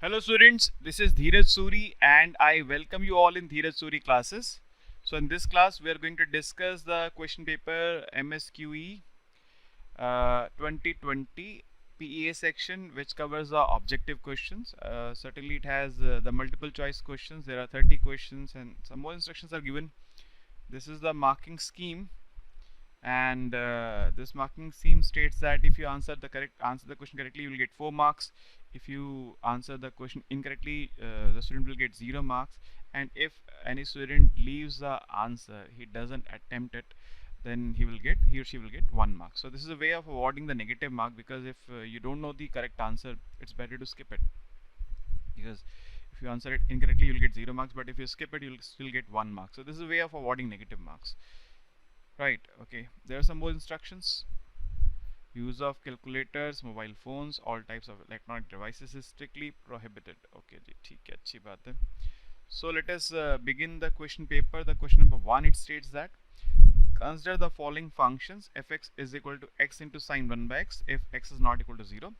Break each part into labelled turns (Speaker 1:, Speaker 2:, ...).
Speaker 1: Hello students, this is Dheeraj Suri and I welcome you all in Dheeraj Suri classes. So in this class we are going to discuss the question paper MSQE 2020 PEA section, which covers the objective questions. Certainly it has the multiple choice questions. There are 30 questions and some more instructions are given. This is the marking scheme, and this marking scheme states that if you answer the question correctly, you will get 4 marks. If you answer the question incorrectly, the student will get 0 marks, and if any student leaves the answer, he doesn't attempt it, then he or she will get 1 mark. So this is a way of awarding the negative mark, because if you don't know the correct answer, it's better to skip it, because if you answer it incorrectly, you'll get 0 marks, but if you skip it, you'll still get 1 mark. So this is a way of awarding negative marks. Right, okay. There are some more instructions. Use of calculators, mobile phones, all types of electronic devices is strictly prohibited. Okay, जी ठीक है, अच्छी बात है. So let us begin the question paper. The question number 1, it states that consider the following functions: fx is equal to x into sine 1 by x if x is not equal to 0,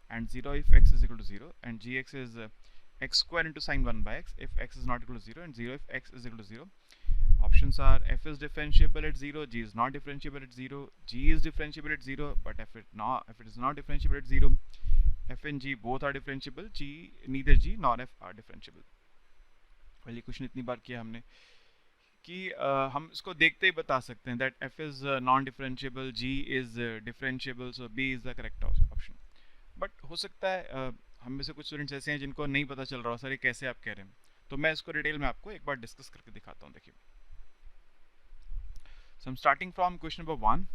Speaker 1: and 0 if x is equal to 0, and gx is x square into sine 1 by x if x is not equal to 0, and 0 if x is equal to 0. Options are: f is differentiable at 0, g is not differentiable at 0, g is differentiable at 0, but if it is not differentiable at 0, f and g both are differentiable, neither g nor f are differentiable. पहले question इतनी बार किया हमने कि हम इसको देखते ही बता सकते हैं that f is non differentiable, g is differentiable, so b is the correct option. But हो सकता है हम में से कुछ स्टूडेंट्स ऐसे हैं जिनको नहीं पता चल रहा, सर ये कैसे आप कह रहे हैं, तो मैं इसको डिटेल में आपको एक बार डिस्कस करके दिखाता हूँ. देखिए, so I'm starting from question number 1.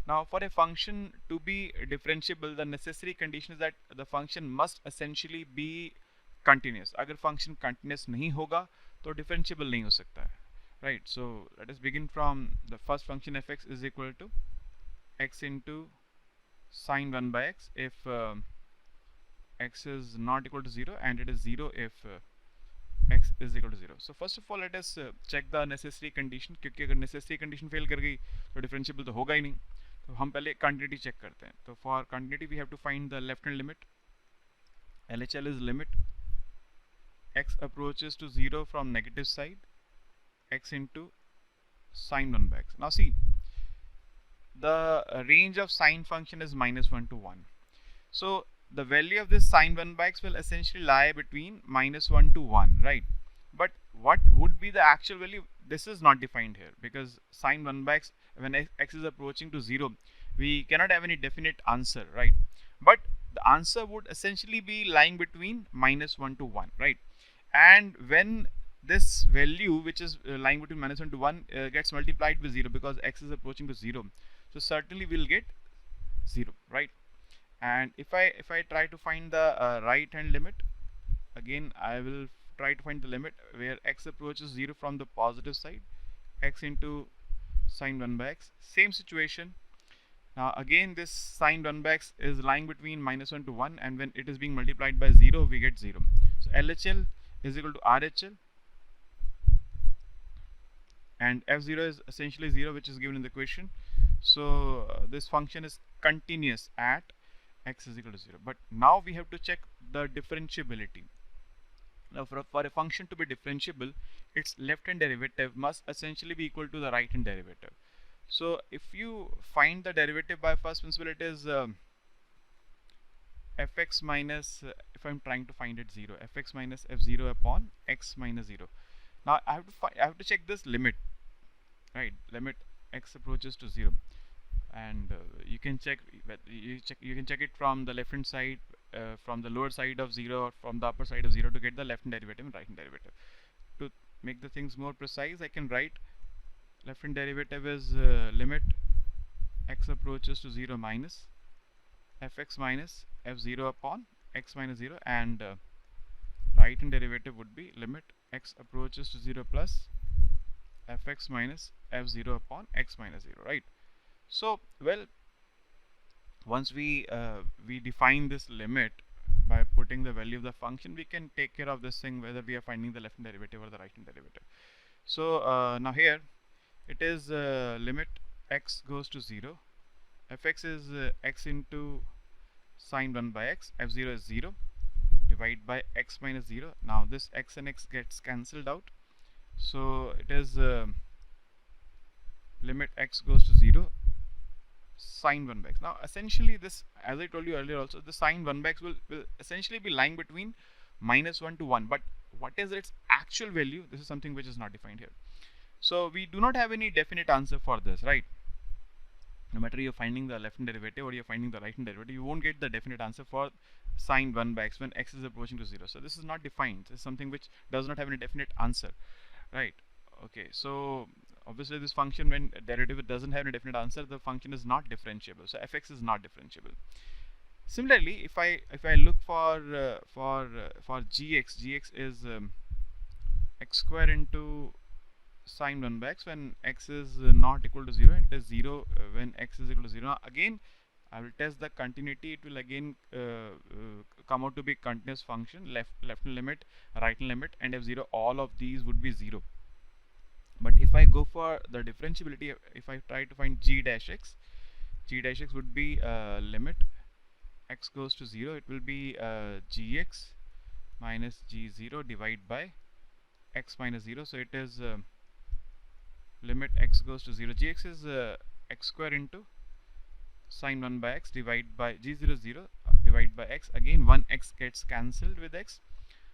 Speaker 1: Now, for a function to be differentiable, the necessary condition is that the function must essentially be continuous. अगर function continuous नहीं होगा तो differentiable नहीं हो सकता है. Right, so let us begin from the first function fx is equal to x into sine 1 by x if x is not equal to 0, and it is 0 if x is equal to 0. So first of all, let us check the necessary condition, क्योंकि अगर necessary condition fail कर गई तो differentiable तो होगा ही नहीं. तो हम पहले continuity check करते हैं. तो for continuity we have to find the left hand limit. LHL is limit x approaches to 0 from negative side, x into sine 1 by x. Now see, the range of sine function is -1 to 1. So the value of this sine 1 by x will essentially lie between -1 to 1, right? But what would be the actual value? This is not defined here, because sine 1 by x, when x is approaching to 0, we cannot have any definite answer, right? But the answer would essentially be lying between -1 to 1, right? And when this value, which is lying between -1 to 1, gets multiplied with 0, because x is approaching to 0, so certainly we'll get 0, right? And if I try to find the right hand limit, again I will try to find the limit where x approaches 0 from the positive side, x into sine 1 by x. Same situation. Now again this sine 1 by x is lying between -1 to 1, and when it is being multiplied by 0, we get 0. So LHL is equal to RHL, and f0 is essentially 0, which is given in the question. So this function is continuous at x is equal to 0. But now we have to check the differentiability. Now for a function to be differentiable, its left hand derivative must essentially be equal to the right hand derivative. So if you find the derivative by first principle, it is fx minus, if I'm trying to find it 0, fx minus f0 upon x minus 0. Now I have to check this limit, right? Limit x approaches to 0, and you can check it from the left hand side, from the lower side of 0, or from the upper side of 0, to get the left hand derivative and right hand derivative. To make the things more precise, I can write left hand derivative is limit x approaches to 0 minus fx minus f0 upon x minus 0, and right hand derivative would be limit x approaches to 0 plus fx minus f0 upon x minus 0, right? So well, once we define this limit by putting the value of the function, we can take care of this thing, whether we are finding the left hand derivative or the right hand derivative. So now here it is limit x goes to 0, fx is x into sine 1 by x, f0 is 0, divide by x minus 0. Now this x and x gets cancelled out, so it is limit x goes to 0 sine 1 by x. Now essentially this, as I told you earlier also, the sine 1 by x will essentially be lying between -1 to 1, but what is its actual value? This is something which is not defined here. So we do not have any definite answer for this, right? No matter you're finding the left hand derivative or you're finding the right hand derivative, you won't get the definite answer for sine 1 by x when x is approaching to 0. So this is not defined. This is something which does not have any definite answer, right? Okay, so obviously this function, when derivative doesn't have a definite answer, the function is not differentiable. So fx is not differentiable. Similarly, if I look for gx is x square into sine 1 by x when x is not equal to 0, it is 0 when x is equal to 0. Now again I will test the continuity. It will again come out to be continuous function, left hand limit, right hand limit, and f0, all of these would be 0. But if I go for the differentiability, if I try to find g dash x would be limit x goes to 0, it will be gx minus g0 divided by x minus 0. So it is limit x goes to 0. Gx is x square into sine 1 by x divided by g0 0 divided by x. Again 1x gets cancelled with x.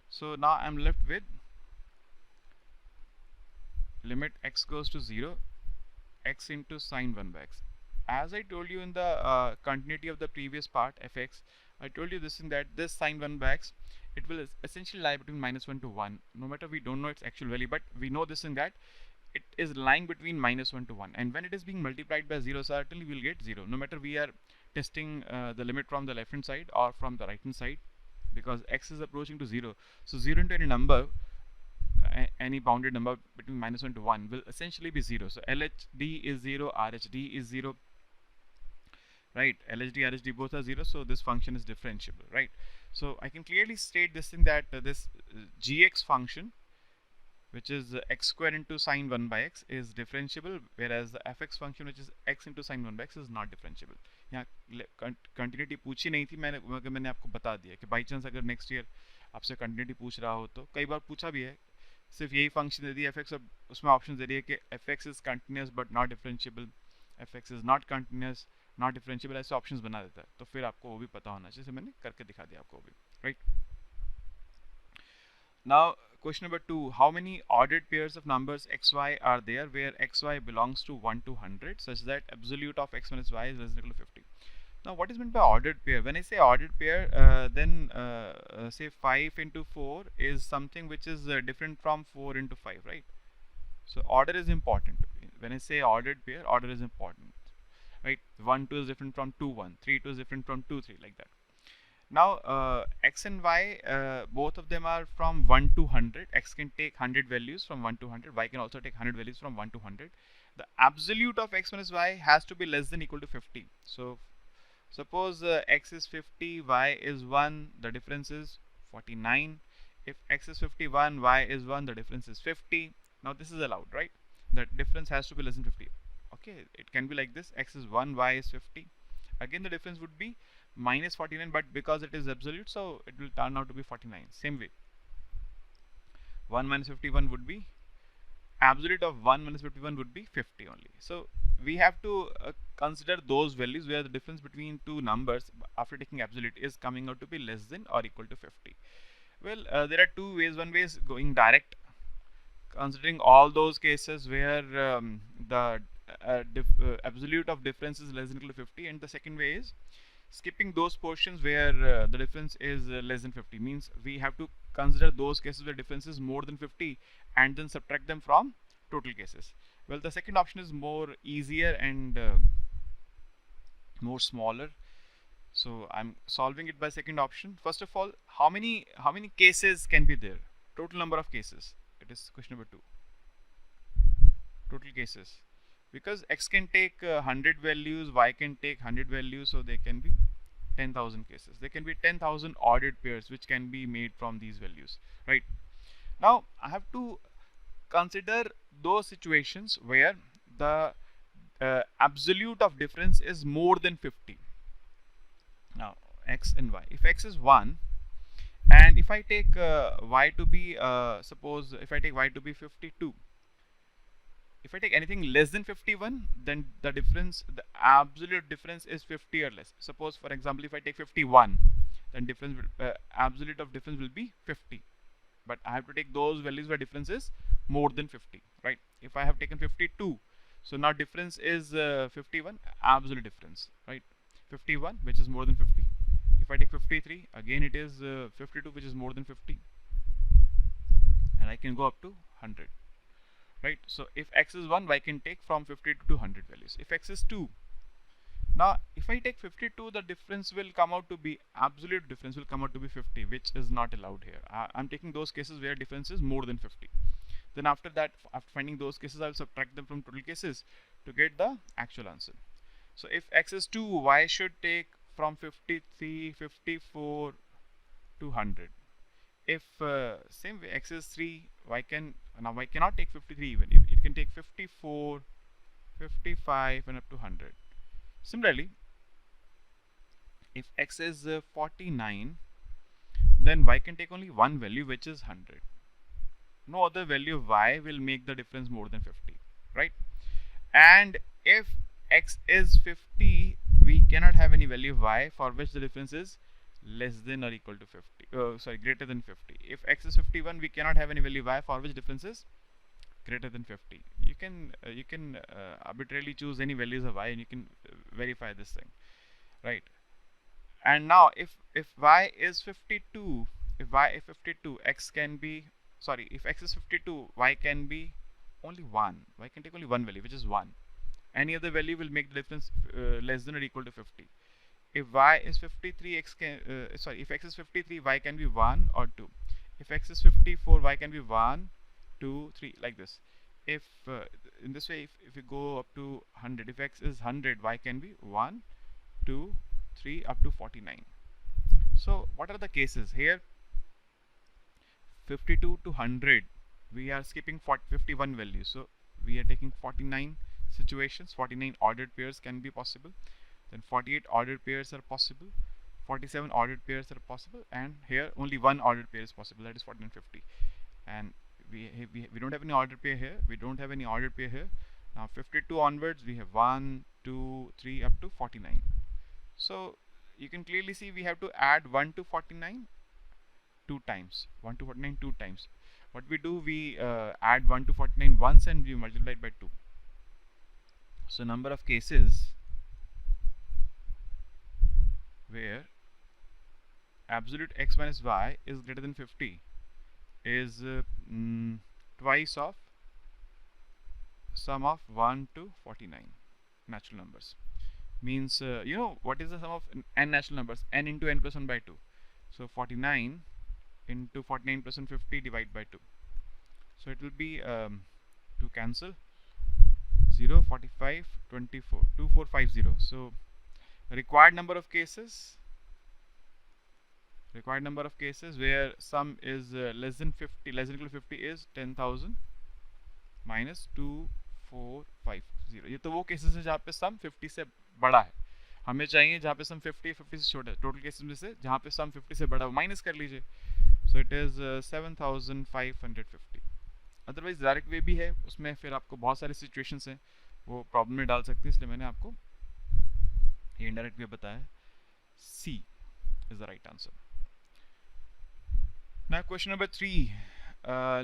Speaker 1: So now I'm left with limit x goes to 0 x into sine 1 by x. As I told you in the continuity of the previous part fx, I told you this thing that this sine 1 by x, it will essentially lie between -1 to 1. No matter, we don't know its actual value, but we know this thing that it is lying between -1 to 1, and when it is being multiplied by 0, certainly we'll get 0, no matter we are testing the limit from the left hand side or from the right hand side, because x is approaching to 0. So 0 into any number, any bounded number between -1 to 1 will essentially be 0. So LHD is 0, RHD is 0, right? LHD, RHD both are 0, so this function is differentiable, right? So I can clearly state this thing that this gx function, which is x square into sine 1 by x, is differentiable, whereas the fx function, which is x into sine 1 by x, is not differentiable. यहाँ continuity पूछी नहीं थी मैंने आपको बता दिया कि by chance अगर नेक्स्ट ईयर आपसे कंटिन्यूटी पूछ रहा हो, तो कई बार पूछा भी है, सिर्फ यही फंक्शन दे दिया fx, अब उसमें ऑप्शन दे रही है कि fx is continuous but not differentiable, fx is not continuous not differentiable, ऐसे ऑप्शंस बना देता है, तो फिर आपको वो भी पता होना चाहिए। मैंने करके दिखा दिया आपको भी, right? Now question number 2, how many ordered pairs of numbers xy are there where xy belongs to 1 to 100 such that absolute of x minus y is less than or equal to 50? Now what is meant by ordered pair? When I say ordered pair, then say 5 into 4 is something which is different from 4 into 5, right? So order is important. When I say ordered pair, order is important, right? 1 2 is different from 2 1, 3 2 is different from 2 3, like that. Now x and y, both of them are from 1 to 100. X can take 100 values from 1 to 100. Y can also take 100 values from 1 to 100. The absolute of x minus y has to be less than or equal to 50. So suppose x is 50, y is 1, the difference is 49. If x is 51, y is 1, the difference is 50. Now this is allowed, right? The difference has to be less than 50. Okay, it can be like this: x is 1, y is 50. Again the difference would be minus 49, but because it is absolute, so it will turn out to be 49. Same way, 1 minus 51 would be, absolute of 1 minus 51 would be 50 only. So we have to consider those values where the difference between two numbers after taking absolute is coming out to be less than or equal to 50. Well, there are two ways. One way is going direct, considering all those cases where the absolute of difference is less than or equal to 50, and the second way is skipping those portions where the difference is less than 50. Means we have to consider those cases where difference is more than 50 and then subtract them from total cases. Well, the second option is more easier and more smaller, so I'm solving it by second option. First of all, how many cases can be there? Total number of cases. It is question number 2. Total cases, because x can take 100 values, y can take 100 values, so there can be 10,000 cases. There can be 10,000 ordered pairs which can be made from these values, right? Now I have to consider those situations where the absolute of difference is more than 50. Now x and y, if x is 1 And if I take y to be suppose if I take y to be 52, if I take anything less than 51, then the difference, the absolute difference is 50 or less. Suppose for example if I take 51, then difference absolute of difference will be 50, but I have to take those values where difference is more than 50, right? If I have taken 52, so now difference is 51, absolute difference, right? 51 which is more than 50. If I take 53, again it is 52 which is more than 50, and I can go up to 100, right? So if x is 1, y can take from 50 to 100 values. If x is 2, now if I take 52, the difference will come out to be, absolute difference will come out to be 50, which is not allowed here. I'm taking those cases where difference is more than 50. Then after that, after finding those cases, I'll subtract them from total cases to get the actual answer. So if x is 2, y should take from 53, 54 to 100. If same way x is 3, y cannot take 53 even. It can take 54, 55 and up to 100. Similarly, if x is 49, then y can take only one value, which is 100. No other value of y will make the difference more than 50, right? And if x is 50, we cannot have any value of y for which the difference is less than or equal to 50, greater than 50. If x is 51, we cannot have any value y for which difference is greater than 50. You can arbitrarily choose any values of y, and you can verify this thing, right? And now if y is 52, if y is 52, x can be, sorry, if x is 52, y can be only 1. Y can take only one value, which is 1. Any other value will make the difference less than or equal to 50. If y is 53, x can if x is 53, y can be 1 or 2. If x is 54, y can be 1, 2, 3, like this. If in this way, if we go up to 100, if x is 100, y can be 1, 2, 3 up to 49. So what are the cases here? 52 to 100, we are skipping 51 values, so we are taking 49 situations. 49 ordered pairs can be possible, then 48 ordered pairs are possible, 47 ordered pairs are possible, and here only one ordered pair is possible, that is 49 and 50. And we don't have any ordered pair here, we don't have any ordered pair here. Now 52 onwards, we have 1, 2, 3 up to 49. So you can clearly see we have to add 1 to 49 two times. 1 to 49 two times. What we do, we add 1 to 49 once and we multiply it by 2. So number of cases where absolute x minus y is greater than 50 is twice of sum of 1 to 49 natural numbers. Means you know what is the sum of n natural numbers? N into n plus 1 by 2. So 49 into 49 plus 150 divided by 2. So it will be to cancel 0, 45, 24, 2450. So required number of cases where sum is less than 50, less than equal to 50 is 10,000 minus 2450. ये तो वो cases है जहाँ पे सम 50 से बड़ा है. हमें चाहिए जहाँ पे सम 50 से छोटा है. टोटल केसेस में से जहाँ पे सम 50 से बड़ा है माइनस कर लीजिए. So it is 7550. Otherwise direct way भी है, उसमें फिर आपको बहुत सारे सिचुएशंस हैं वो प्रॉब्लम में डाल सकते हैं, इसलिए मैंने आपको ये इनडायरेक्ट वे बताया. C is the right answer. Now question number 3.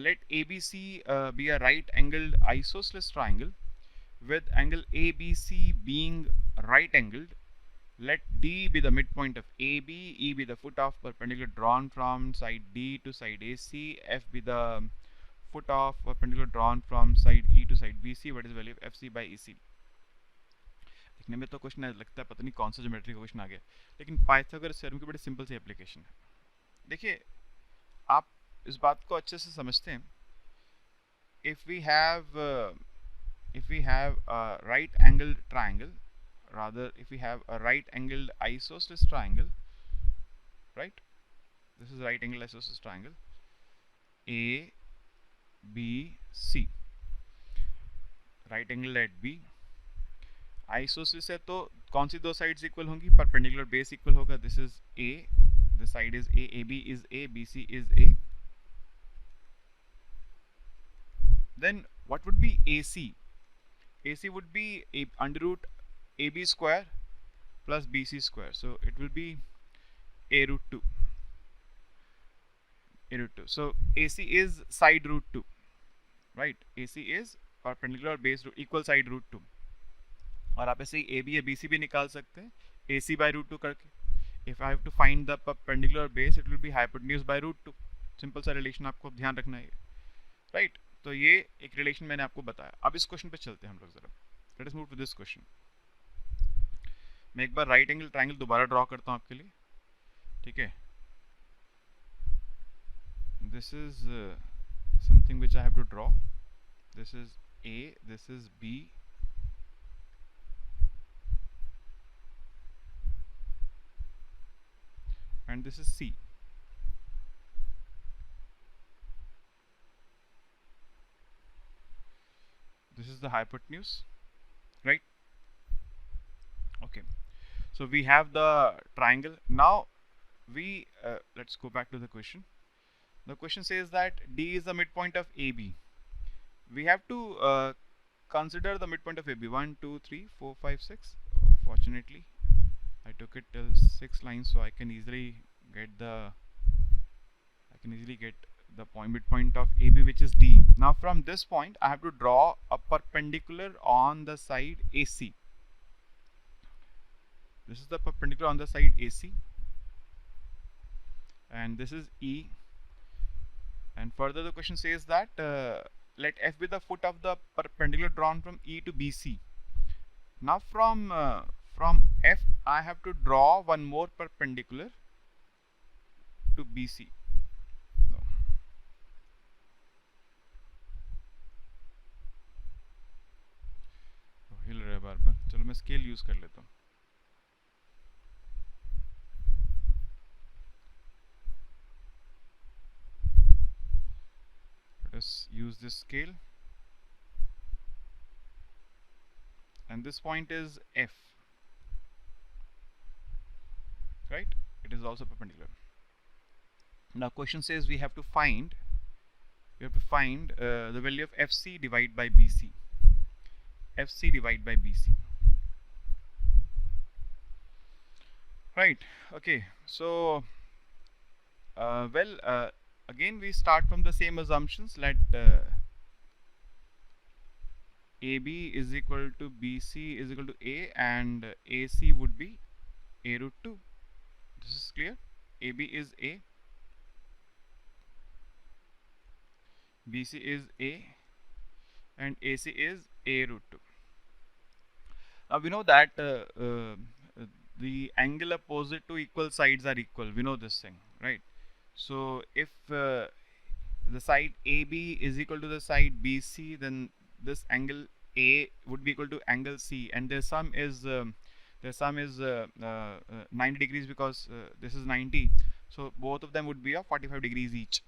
Speaker 1: Let ABC be a right angled isosceles triangle with angle ABC being right angled. Let D be the midpoint of AB, E be the foot of perpendicular drawn from side D to side AC, F be the foot of perpendicular drawn from side E to side BC. What is the value of FC by EC? देखने में तो question लगता है पता नहीं कौन सा geometry का क्वेश्चन आ गया, लेकिन पाइथागोरस थ्योरम की बड़ी सिंपल सी एप्लीकेशन है. देखिए आप इस बात को अच्छे से समझते हैं. if we have a right angled triangle, rather if we have a right angled isosceles triangle, right, this is right angled isosceles triangle A B C, right angle at B. Isosceles है तो कौन सी दो sides equal होंगी? Perpendicular base equal होगा. This is A this side is A, AB is A, BC is A. Then what would be AC? AC would be under root AB square plus BC square. So it will be A root 2. A root 2. So AC is side root 2. Right? AC is perpendicular base root equal side root 2. और आप ऐसे ही AB या BC भी निकाल सकते हैं AC by root 2 करके. If I have to find the perpendicular base, it will be hypotenuse by root 2. Simple सा रिलेशन आपको ध्यान रखना है, राइट? तो ये एक रिलेशन मैंने आपको बताया. अब इस क्वेश्चन पे चलते हैं हम लोग जरा. Let us move to this question. मैं एक बार राइट एंगल ट्रायंगल दोबारा ड्रॉ करता हूँ आपके लिए, ठीक है? This is something which I have to draw. This is A, this is B, and this is C. This is the hypotenuse, right? Okay, so we have the triangle. Now we let's go back to the question. The question says that D is the midpoint of AB. We have to consider the midpoint of AB. 1, 2, 3, 4, 5, 6. Fortunately, I took it till 6 lines, so I can easily get the midpoint of AB, which is D. Now from this point, I have to draw a perpendicular on the side AC. This is the perpendicular on the side AC, and this is E. And further, the question says that let F be the foot of the perpendicular drawn from E to BC. Now from F, I have to draw one more perpendicular to BC. No. हिल रहा है बार बार. चलो मैं scale use कर लेता हूँ. Let us use this scale, and this point is F, right? It is also perpendicular. Now question says we have to find the value of FC divided by BC. FC divided by BC. Right. Okay. So again we start from the same assumptions. Let AB is equal to BC is equal to A, and AC would be A root 2. This is clear. AB is A, BC is A, and AC is A root 2. Now we know that the angle opposite to equal sides are equal. We know this thing, right? So if the side AB is equal to the side BC, then this angle A would be equal to angle C, and their sum is 90 degrees, because this is 90. So both of them would be of 45 degrees each.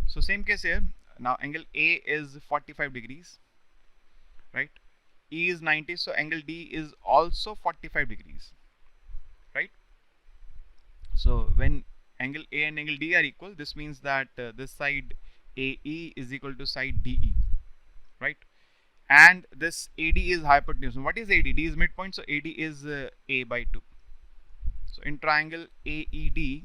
Speaker 1: So same case here. Now angle A is 45 degrees, right? E is 90, so angle D is also 45 degrees, right? So when angle A and angle D are equal, this means that this side AE is equal to side DE, right? And this AD is hypotenuse. What is AD? D is midpoint, so AD is A by 2. So in triangle AED,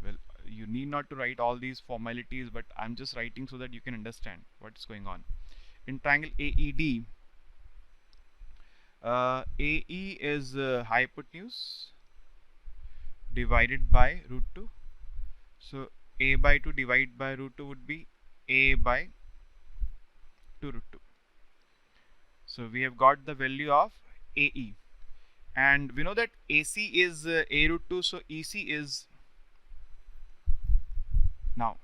Speaker 1: well, you need not to write all these formalities, but I'm just writing so that you can understand what's going on. In triangle AED, AE is hypotenuse divided by root 2. So A by 2 divided by root 2 would be A by 2 root 2. So we have got the value of AE, and we know that AC is A root 2, so EC is, now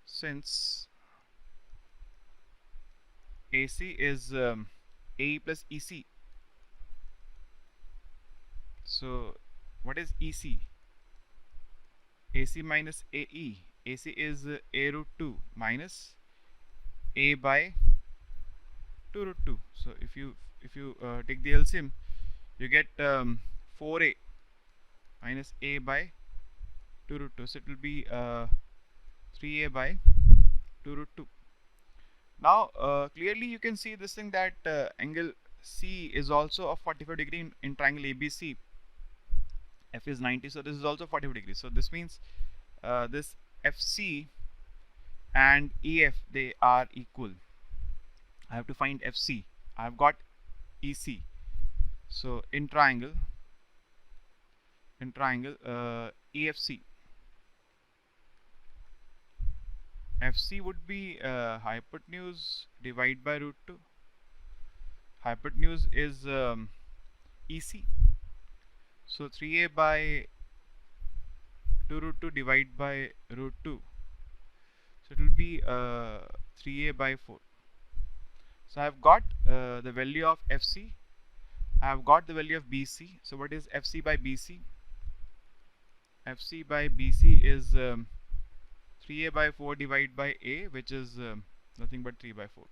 Speaker 1: since AC is AE plus EC, so what is EC? AC minus AE. AC is A root 2 minus A by 2 root 2. So if you take the LCM, you get 4a minus a by 2 root 2. So it will be 3a by 2 root 2. Now clearly you can see this thing that angle C is also a 45 degree in triangle ABC. F is 90, so this is also 45 degrees. So this means this FC and EF, they are equal. I have to find FC. I have got EC. So in triangle EFC, FC would be hypotenuse divided by root 2. Hypotenuse is EC. So 3a by 2 root 2 divided by root 2. So it will be 3a by 4. So I have got the value of FC. I have got the value of BC. So what is FC by BC? FC by BC is 3a by 4 divided by a, which is nothing but 3 by 4.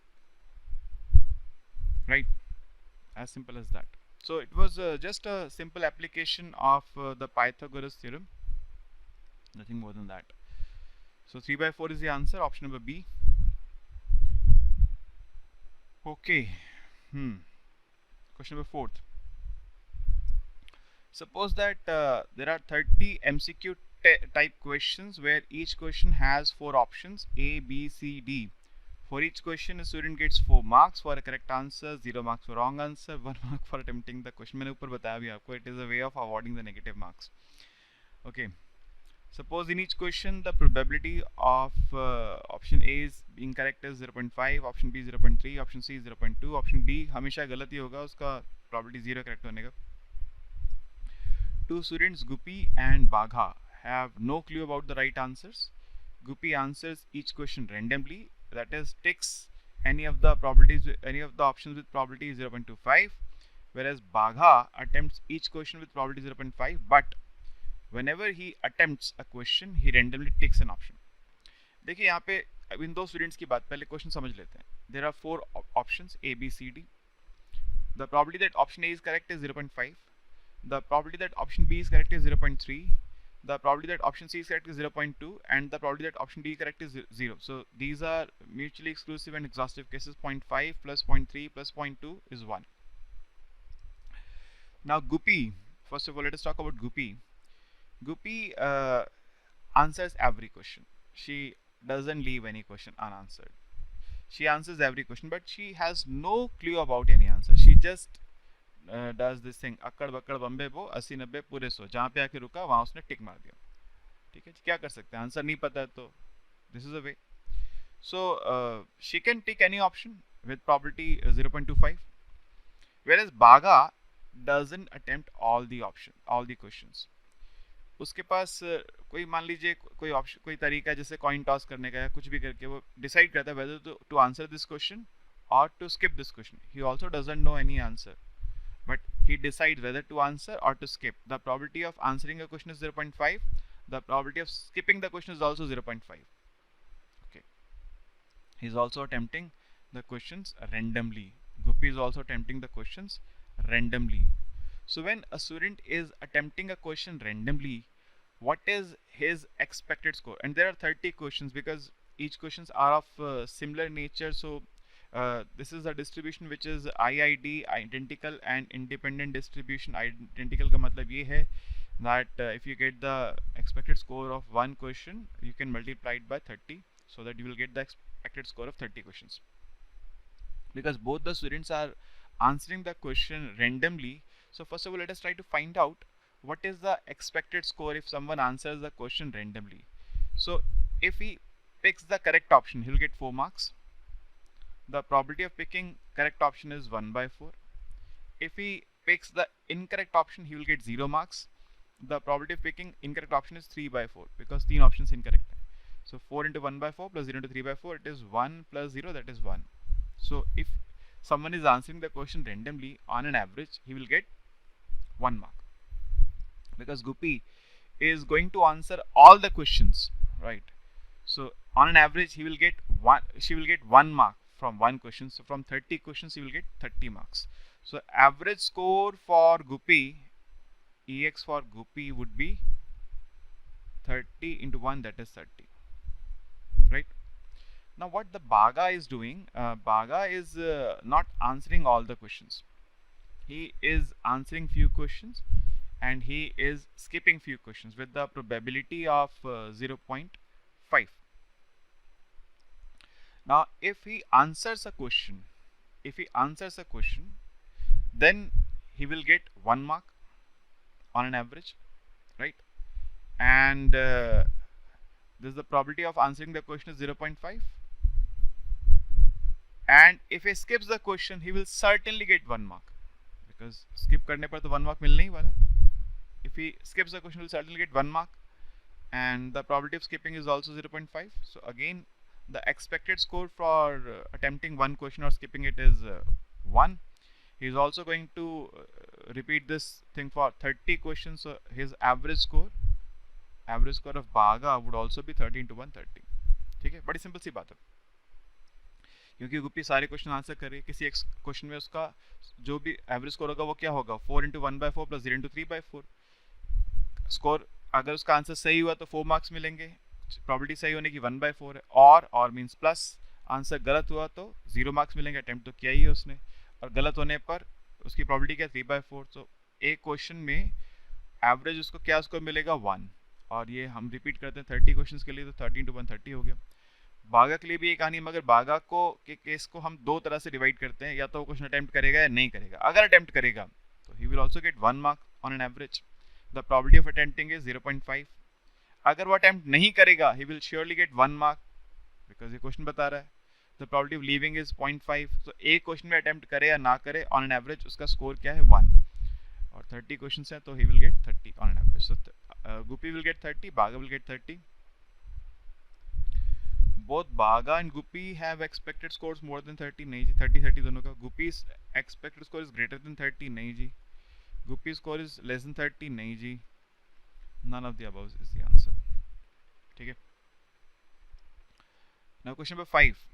Speaker 1: Right? As simple as that. So it was just a simple application of the Pythagoras theorem. Nothing more than that. So 3 by 4 is the answer, option number B. Okay. Question number 4. Suppose that there are 30 MCQ type questions where each question has 4 options A, B, C, D. For each question, a student gets 4 marks for a correct answer, 0 marks for wrong answer, 1 mark for attempting the question. मैंने ऊपर बताया भी आपको, it is a way of avoiding the negative marks. Okay. Suppose in each question the probability of option A is being correct is 0.5, option B 0.3, option C 0.2, option D हमेशा गलत ही होगा, उसका probability 0 correct होने का. Two students Guppy and Bagha have no clue about the right answers. Guppy answers each question randomly, that is takes any of the options with probability 0.25, whereas Bagha attempts each question with probability 0.5, but whenever he attempts a question, he randomly takes an option. देखिए यहाँ पे इन दो students की बात, पहले question समझ लेते हैं. There are 4 options A, B, C, D. The probability that option A is correct is 0.5. The probability that option B is correct is 0.3. The probability that option C is correct is 0.2, and the probability that option D is correct is 0. So these are mutually exclusive and exhaustive cases. 0.5 plus 0.3 plus 0.2 is 1. Now Guppy, first of all let us talk about Guppy. Guppy answers every question. She doesn't leave any question unanswered. She answers every question, but she has no clue about any answer. She just does this thing, अक्कड़ बक्कड़ Bombay बो 80 90 पूरे 100, जहाँ पे आके रुका वहाँ उसने टिक मार दिया. ठीक है, क्या कर सकते हैं, आंसर नहीं पता है तो this is a way. So she can tick any option with probability 0.25, whereas Bagha doesn't attempt all the questions. उसके पास कोई मान लीजिए कोई ऑप्शन, कोई तरीका है जैसे कॉइन टॉस करने का या कुछ भी करके वो डिसाइड करता है whether to answer this question or to skip this question. He also doesn't know any answer, but he decides whether to answer or to skip. The probability of answering a question is 0.5. The probability of skipping the question is also 0.5. Okay. He is also attempting the questions randomly. Guppy is also attempting the questions randomly. So when a student is attempting a question randomly, what is his expected score? And there are 30 questions because each questions are of similar nature. So this is a distribution which is IID, identical and independent distribution. Identical का मतलब ये है that if you get the expected score of one question, you can multiply it by 30, so that you will get the expected score of 30 questions. Because both the students are answering the question randomly. So first of all, let us try to find out what is the expected score if someone answers the question randomly. So if he picks the correct option, he will get 4 marks. The probability of picking correct option is 1 by 4. If he picks the incorrect option, he will get 0 marks. The probability of picking incorrect option is 3 by 4 because 3 options incorrect. So 4 into 1 by 4 plus 0 into 3 by 4, it is 1 plus 0, that is 1. So if someone is answering the question randomly, on an average, he will get 1 mark. Because Guppy is going to answer all the questions, right? So on an average, she will get 1 mark from one question. So from 30 questions, he will get 30 marks. So average score for Guppy Ex for Guppy would be 30 into 1, that is 30, right? Now what the Bhaga is doing, Bhaga is not answering all the questions. He is answering few questions and he is skipping few questions with the probability of 0.5. Now if he answers a question, then he will get 1 mark on an average, right? And this the probability of answering the question is 0.5. And if he skips the question, he will certainly get 1 mark, because skip करने पर तो 1 mark मिलने ही वाला है. If he skips the question, he will certainly get 1 mark, and the probability of skipping is also 0.5. So again, the expected score for attempting one question or skipping it is 1. He is also going to repeat this thing for 30 questions, so his average score of Bhaga would also be 30 into 130. ठीक है, बड़ी simple सी बात है, क्योंकि गुप्पी सारे question answer कर रही है. किसी एक क्वेश्चन में उसका जो भी एवरेज स्कोर होगा वो क्या होगा, 4 into 1/4 प्लस 0 into 3/4. स्कोर अगर उसका आंसर सही हुआ तो 4 मार्क्स मिलेंगे, प्रोबेबिलिटी सही होने की 1/4 है, और मींस प्लस आंसर गलत हुआ तो 0 मार्क्स मिलेंगे, अटेम्प्ट तो किया ही है उसने, और गलत होने पर उसकी प्रोबेबिलिटी क्या 3/4. तो एक क्वेश्चन में एवरेज उसको क्या स्कोर मिलेगा 1, और ये हम रिपीट करते हैं 30 क्वेश्चन के लिए, तो 30 into 130 हो गया. बागा के लिए भी ये कहानी, मगर बागा को के केस को हम दो तरह से डिवाइड करते हैं, या तो वो क्वेश्चन अटेम्प्ट करेगा या नहीं करेगा. अगर अटेम्प्ट करेगा तो he will also get 1 mark on an average. The probability of attempting is 0.5. अगर वो अटेम्प्ट नहीं करेगा, he will surely gate 1 mark, because ये क्वेश्चन बता रहा है. The probability of leaving is 0.5. तो एक क्वेश्चन में अटेम्प्ट करे या ना करे, ऑन एन एवरेज उसका स्कोर क्या है 1, और 30 क्वेश्चन है तो he will get 30 on an average. So Guppi will get 30, Bhaga will get 30. Both Bhaga and Guppy have expected scores more than 30. नहीं जी, 30 दोनों का. Guppy's expected score is greater than 30. नहीं जी. Guppy's score is less than 30. नहीं जी. None of the above is the answer. ठीक है. Now question number 5.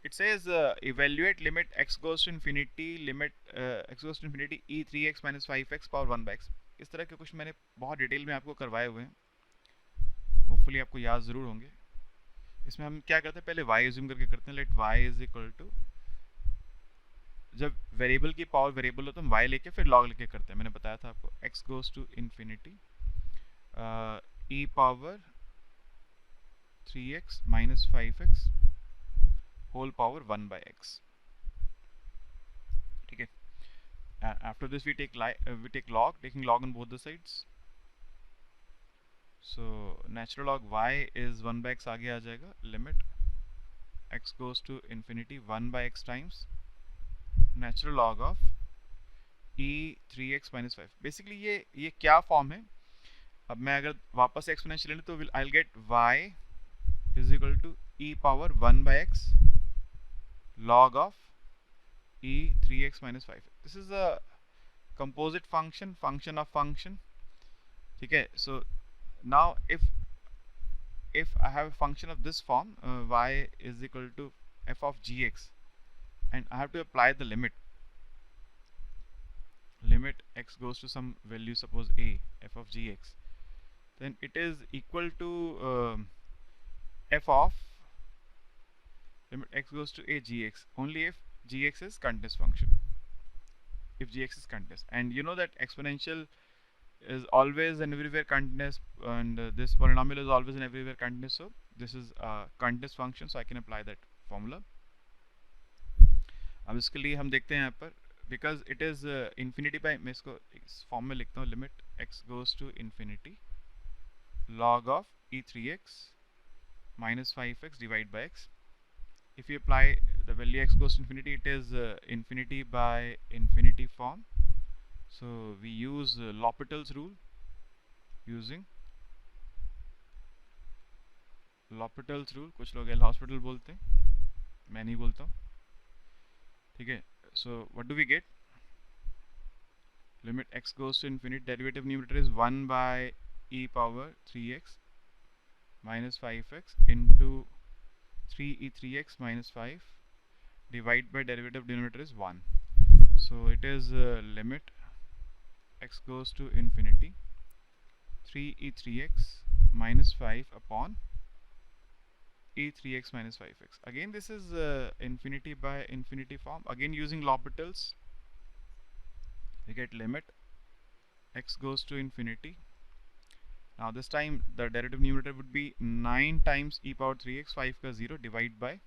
Speaker 1: It says evaluate limit x goes to infinity, limit x goes to infinity e 3x minus 5x power 1 by x. इस तरह के question मैंने बहुत detail में आपको करवाए हुए हैं, होपफुली आपको याद ज़रूर होंगे. इसमें हम क्या करते हैं, पहले y एज्यूम करके करते हैं. Let y is equal to, जब वेरिएबल की पावर वेरिएबल हो तो हम y लेके फिर log लेके करते हैं. मैंने बताया था आपको x goes to infinity e power 3x minus 5x whole power 1 by x. ठीक है. After this we take log, taking log on both the sides. So natural log y is 1 by x आगे आ जाएगा. Limit x goes to infinity 1 by x times natural log of e 3x minus 5. Basically ये क्या form है. अब मैं अगर वापस exponential लें तो I'll get y is equal to e power 1 by x log of e 3x minus 5. This is a composite function, function of function. ठीक है. So now if I have a function of this form, y is equal to f of gx, and I have to apply the limit x goes to some value, suppose a, f of gx, then it is equal to f of limit x goes to a gx only if gx is continuous function, if gx is continuous. And you know that exponential is always and everywhere continuous, and this polynomial is always and everywhere continuous, so this is a continuous function, so I can apply that formula. अब इसके लिए हम देखते हैं यहाँ पर, because it is infinity by, मैं इसको इस फॉर्म में लिखता हूँ, limit x goes to infinity log of e 3x minus 5x divided by x. If you apply the value x goes to infinity, it is infinity by infinity form. So we use L'Hopital's rule. Using L'Hopital's rule, कुछ लोग L'Hospital बोलते हैं, मैं नहीं बोलता हूँ. ठीक है. So what do we get? Limit x goes to infinity, derivative numerator is 1 by e power 3x minus 5x into 3e 3x minus 5 divided by derivative denominator is 1. So it is limit x goes to infinity 3e3x minus 5 upon e3x minus 5x. Again this is infinity by infinity form. Again using L'Hopital's, we get limit x goes to infinity. Now this time the derivative numerator would be 9 times e power 3x, 5 ka 0, divide by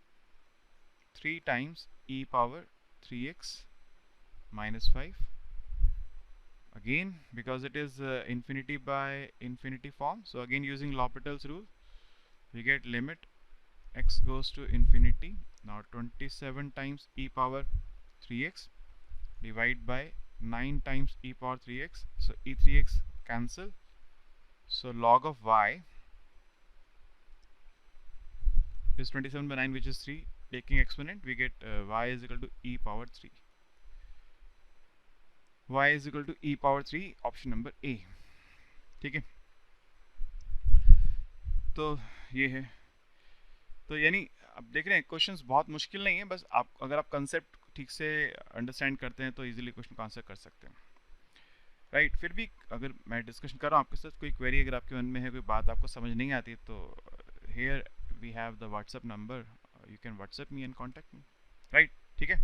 Speaker 1: 3 times e power 3x minus 5. Again because it is infinity by infinity form, so again using L'Hopital's rule, we get limit x goes to infinity. Now 27 times e power 3x divide by 9 times e power 3x, so e3x cancel, so log of y is 27 by 9, which is 3. Taking exponent, we get y is equal to e power 3. y is equal to e power 3, option number A. ठीक है, तो ये है. तो यानी अब देख रहे हैं क्वेश्चंस बहुत मुश्किल नहीं है, बस आप अगर आप कंसेप्ट ठीक से अंडरस्टैंड करते हैं तो इजीली क्वेश्चन को आंसर कर सकते हैं. राइट, फिर भी अगर मैं डिस्कशन कर रहा हूँ आपके साथ, कोई क्वेरी अगर आपके मन में है, कोई बात आपको समझ नहीं आती, तो here we have the WhatsApp number, you can WhatsApp me and contact me. Right, ठीक है.